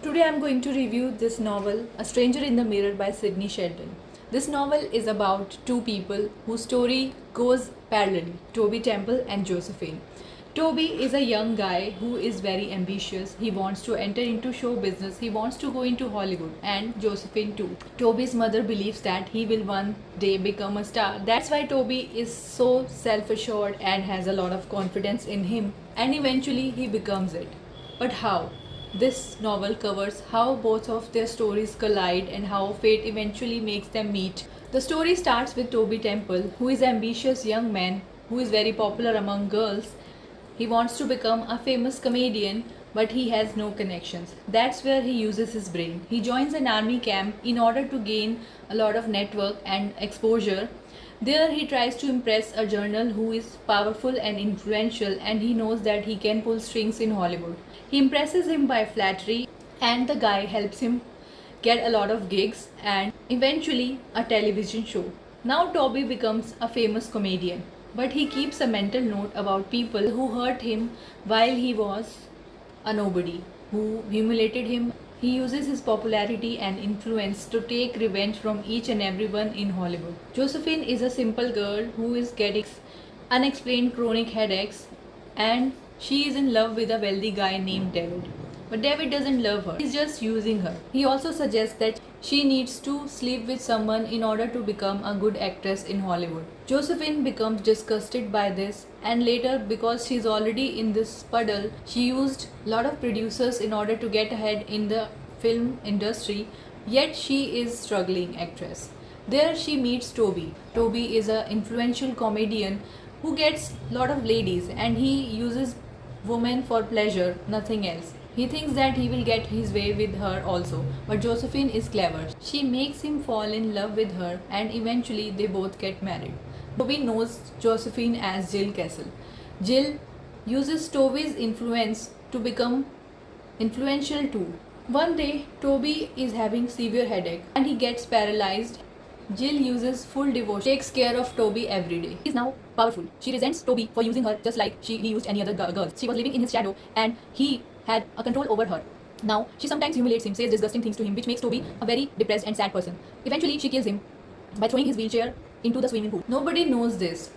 Today I'm going to review this novel, A Stranger in the Mirror by Sidney Sheldon. This novel is about two people whose story goes parallelly, Toby Temple and Josephine. Toby is a young guy who is very ambitious. He wants to enter into show business. He wants to go into Hollywood, and Josephine too. Toby's mother believes that he will one day become a star. That's why Toby is so self-assured and has a lot of confidence in him, and eventually he becomes it. But how? This novel covers how both of their stories collide and how fate eventually makes them meet. The story starts with Toby Temple, who is an ambitious young man who is very popular among girls. He wants to become a famous comedian, but he has no connections. That's where he uses his brain. He joins an army camp in order to gain a lot of network and exposure. There he tries to impress a journal who is powerful and influential, and he knows that he can pull strings in Hollywood. He impresses him by flattery, and the guy helps him get a lot of gigs and eventually a television show. Now Toby becomes a famous comedian, but he keeps a mental note about people who hurt him while he was a nobody, who humiliated him. He uses his popularity and influence to take revenge from each and everyone in Hollywood. Josephine is a simple girl who is getting unexplained chronic headaches, and she is in love with a wealthy guy named David. But David doesn't love her. He's just using her. He also suggests that she needs to sleep with someone in order to become a good actress in Hollywood. Josephine becomes disgusted by this, and later, because she's already in this puddle, she used a lot of producers in order to get ahead in the film industry, yet she is struggling actress. There she meets Toby. Toby is an influential comedian who gets a lot of ladies, and he uses women for pleasure, nothing else. He thinks that he will get his way with her also, but Josephine is clever. She makes him fall in love with her, and eventually they both get married. Toby knows Josephine as Jill Castle. Jill uses Toby's influence to become influential too. One day, Toby is having severe headache and he gets paralyzed. Jill uses full devotion, takes care of Toby every day. He is now powerful. She resents Toby for using her just like he used any other girl. She was living in his shadow and he had a control over her. Now she sometimes humiliates him, says disgusting things to him, which makes Toby a very depressed and sad person. Eventually she kills him by throwing his wheelchair into the swimming pool. Nobody knows this.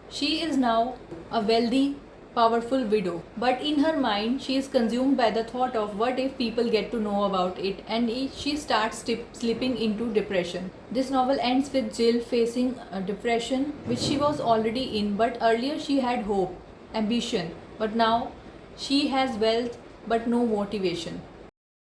She is now a wealthy, powerful widow, but in her mind she is consumed by the thought of what if people get to know about it, and she starts slipping into depression. This novel ends with Jill facing a depression which she was already in, but earlier she had hope, ambition, but now she has wealth but no motivation.